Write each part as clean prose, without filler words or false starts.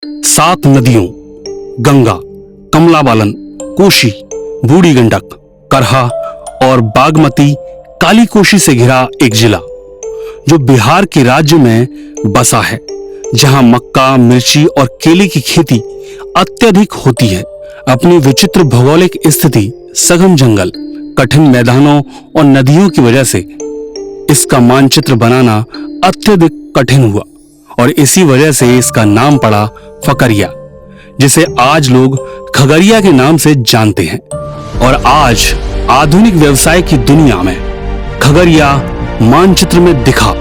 7 नदियों गंगा, कमलाबालन, कोशी, बूढ़ी गंडक, करहा और बागमती काली कोशी से घिरा एक जिला जो बिहार के राज्य में बसा है, जहां मक्का, मिर्ची और केले की खेती अत्यधिक होती है। अपनी विचित्र भौगोलिक स्थिति, सघन जंगल, कठिन मैदानों और नदियों की वजह से इसका मानचित्र बनाना अत्यधिक कठिन हुआ और इसी वजह से इसका नाम पड़ा फकरिया, जिसे आज लोग खगड़िया के नाम से जानते हैं। और आज आधुनिक व्यवसाय की दुनिया में खगड़िया मानचित्र में दिखा।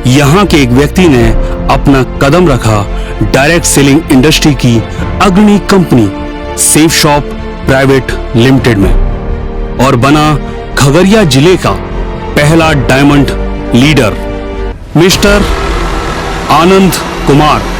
यहाँ के एक व्यक्ति ने अपना कदम रखा डायरेक्ट सेलिंग इंडस्ट्री की अग्रणी company safe shop private limited में और बना खगड़िया जिले का पहला diamond leader, mister Anand Kumar.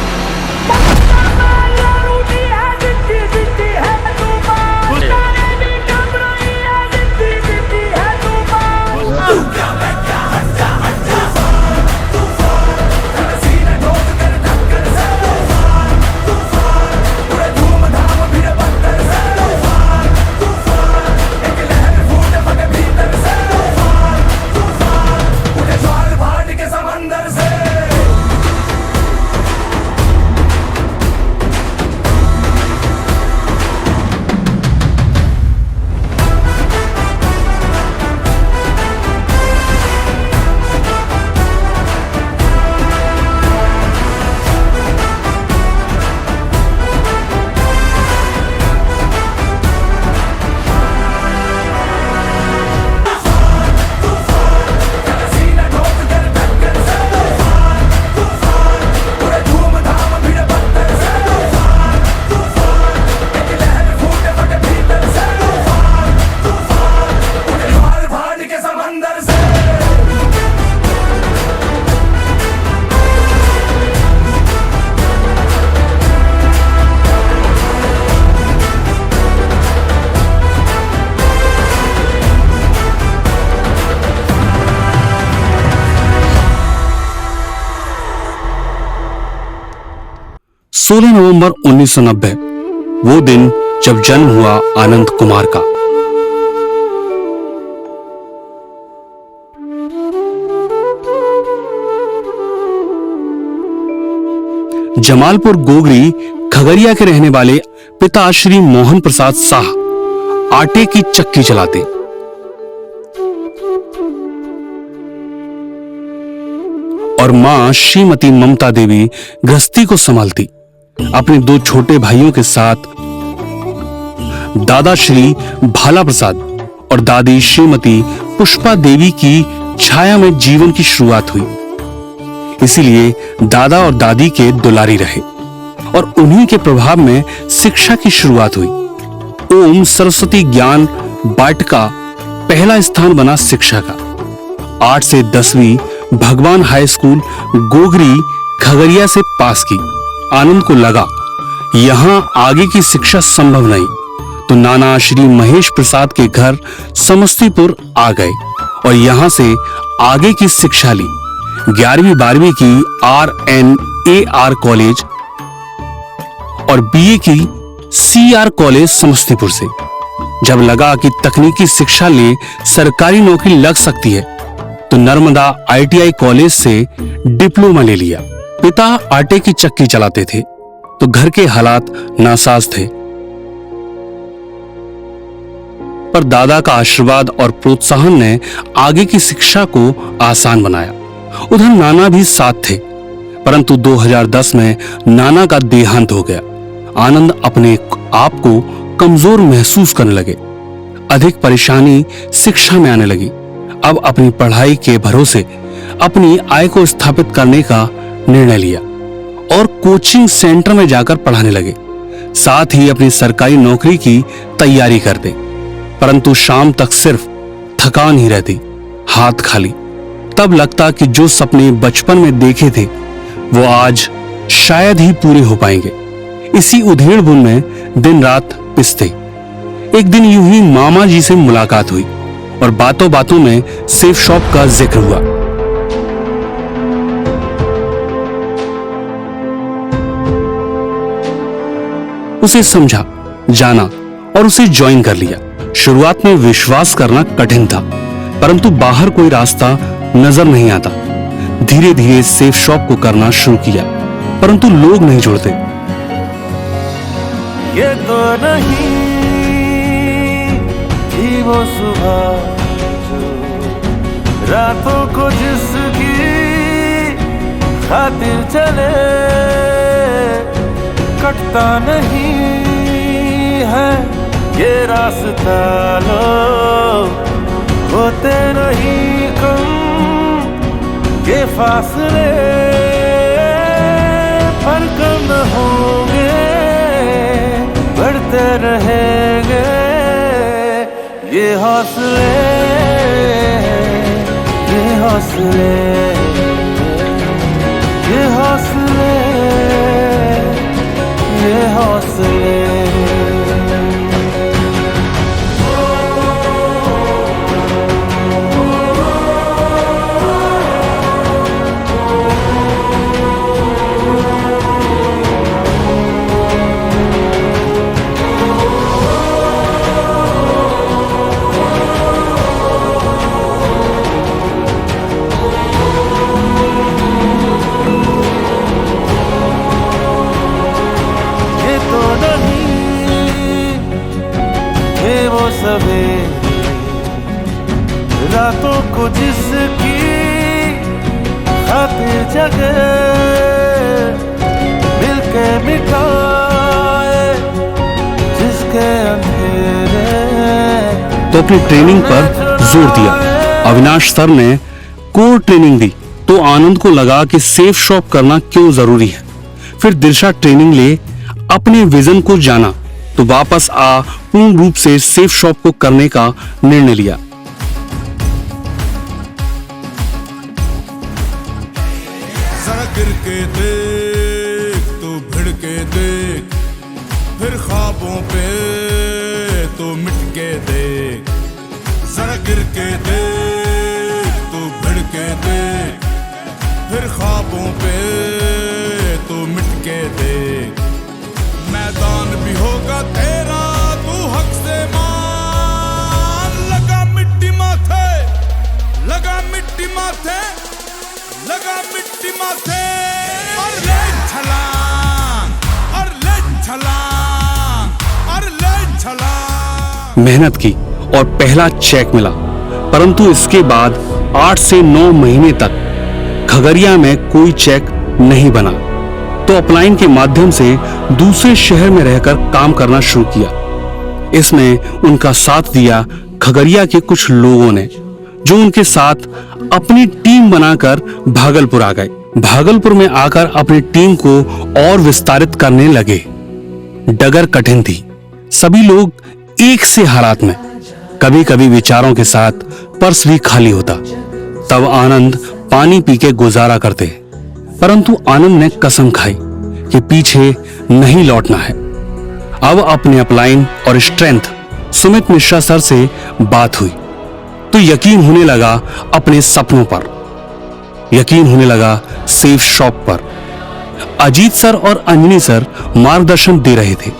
सोलह नवंबर 1990 वो दिन जब जन्म हुआ आनंद कुमार का। जमालपुर गोगरी खगड़िया के रहने वाले पिता श्री मोहन प्रसाद शाह आटे की चक्की चलाते और मां श्रीमती ममता देवी गृहस्थी को संभालती। अपने 2 छोटे भाइयों के साथ दादा श्री भाला प्रसाद और दादी श्रीमती पुष्पा देवी की छाया में जीवन की शुरुआत हुई। इसीलिए दादा और दादी के दुलारी रहे और उन्हीं के प्रभाव में शिक्षा की शुरुआत हुई। ओम सरस्वती ज्ञान बाटिका पहला स्थान बना शिक्षा का। 8 से 10वीं भगवान हाई स्कूल गोगरी खगड़िया से पास की। आनंद को लगा यहां आगे की शिक्षा संभव नहीं, तो नाना श्री महेश प्रसाद के घर समस्तीपुर आ गए और यहां से आगे की शिक्षा ली। 11वीं 12वीं की RNAR कॉलेज और BA की CR कॉलेज समस्तीपुर से। जब लगा कि तकनीकी शिक्षा ले सरकारी नौकरी लग सकती है, तो नर्मदा ITI कॉलेज से डिप्लोमा ले लिया। पिता आटे की चक्की चलाते थे, तो घर के हालात नासाज थे, पर दादा का आशीर्वाद और प्रोत्साहन ने आगे की शिक्षा को आसान बनाया। उधर नाना भी साथ थे, परंतु 2010 में नाना का देहांत हो गया। आनंद अपने आप को कमजोर महसूस करने लगे। अधिक परेशानी शिक्षा में आने लगी। अब अपनी पढ़ाई के भरोसे अपनी आय को स्थापित करने का निर्णय लिया और कोचिंग सेंटर में जाकर पढ़ाने लगे। साथ ही अपनी सरकारी नौकरी की तैयारी करते, परंतु शाम तक सिर्फ थकान ही रहती, हाथ खाली। तब लगता कि जो सपने बचपन में देखे थे वो आज शायद ही पूरे हो पाएंगे। इसी उधेड़-बुन में दिन रात पिसते। एक दिन यूं ही मामा जी से मुलाकात हुई और बातों बातों में सेफ शॉप का जिक्र हुआ। उसे समझा, जाना और उसे ज्वाइन कर लिया। शुरुआत में विश्वास करना कठिन था, परंतु बाहर कोई रास्ता नजर नहीं आता। धीरे धीरे सेफ शॉप को करना शुरू किया, परंतु लोग नहीं जुड़ते। ये तो नहीं थी वो सुबह जो रातों को जिसकी खातिर चले, कटता नहीं है ये रास्ता, लोग होते नहीं कम ये फासले, पर कम न होंगे, बढ़ते रहेंगे ये हौसले, ये हौसले, ये हौसले, ये हौसले। रातों को जिसकी खातिर जगे, मिलके मिटाए जिसके अंधेरे। तो अपनी ट्रेनिंग पर जोर दिया। अविनाश सर ने कोर ट्रेनिंग दी तो आनंद को लगा कि सेफ शॉप करना क्यों जरूरी है। फिर दिशा ट्रेनिंग ले अपने विजन को जाना तो वापस आ पूर्ण रूप से सेफ शॉप को करने का निर्णय लिया। जरा गिर के देख तो भिड़ के देख, फिर ख्वाबों पे तो मिट के देख। जरा गिर के देख तो भिड़ के देख, फिर ख्वाबों पे तो मिट के देख। मैदान भी होगा तेरा तू हक से मान, लगा मिट्टी माथे, लगा मिट्टी माथे, लगा मिट्टी माथे, और ले छलांग, और ले छलांग, और ले छलांग। मेहनत की और पहला चेक मिला, परंतु इसके बाद 8 से 9 महीने तक खगड़िया में कोई चेक नहीं बना। तो अपलाइन के माध्यम से दूसरे शहर में रहकर काम करना शुरू किया। इसमें उनका साथ दिया खगड़िया के कुछ लोगों ने, जो उनके साथ अपनी टीम बनाकर भागलपुर आ गए। भागलपुर में आकर अपनी टीम को और विस्तारित करने लगे। डगर कठिन थी, सभी लोग एक से हालात में, कभी कभी विचारों के साथ पर्स भी खाली होता। तब आनंद पानी पी के गुजारा करते, परंतु आनंद ने कसम खाई कि पीछे नहीं लौटना है। अब अपने अपलाइन और स्ट्रेंथ सुमित मिश्रा सर से बात हुई तो यकीन होने लगा अपने सपनों पर, यकीन होने लगा सेफ शॉप पर। अजीत सर और अंजनी सर मार्गदर्शन दे रहे थे।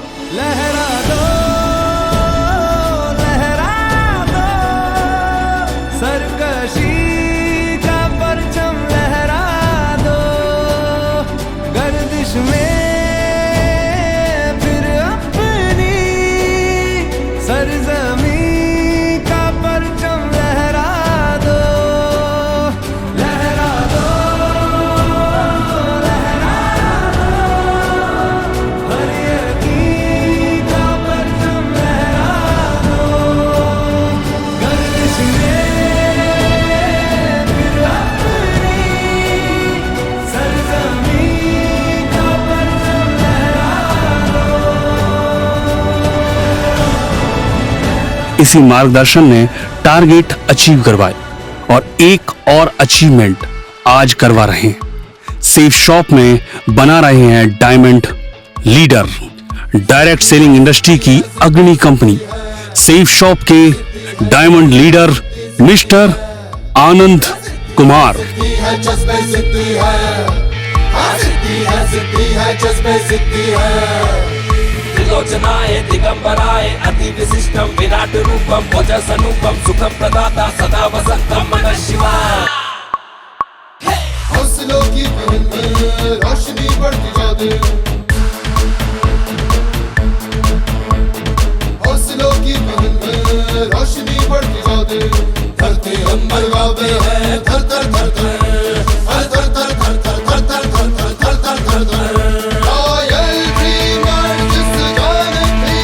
इसी मार्गदर्शन ने टारगेट अचीव करवाए और एक और अचीवमेंट आज करवा रहे हैं। सेफ शॉप में बना रहे हैं diamond leader, direct selling industry की अग्रणी कंपनी सेफ शॉप के diamond leader mister Anand Kumar. है त्रिलोचनाय दिगंबराय अति विशिष्टम विराट रूपम ओजस अनुपम सुख प्रदाता सदा वसंतम नमः शिवाय। हौसलों की महल में रोशनी बढ़ती जा दे, हौसलों की महल में रोशनी बढ़ती जा दे। धरती अंबर गावे है थर थर थर थर, हर थर थर थर थर थर थर थर थर थर थर थर थर। रॉयल ड्रीमर जिस जान भी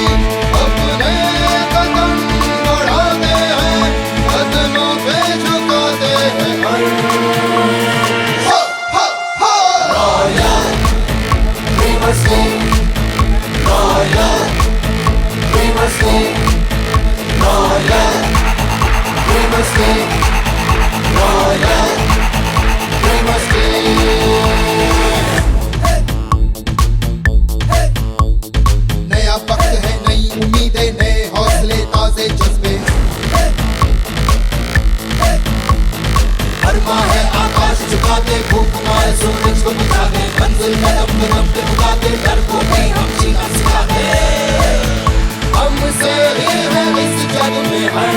अपने कदम बढ़ाते हैं, कदमों पे झुकाते हैं। नया वक्त है, नई उम्मीदें, नए हौसले, ताजे जज्बे। अरमा है आकाश झुका दे, भूख मारे सूरज को बुझा दे, मंजिल कदम कदम पे झुका दे, डर को भी हम जीना सिखा दे। हमसे ही है इस जग में हर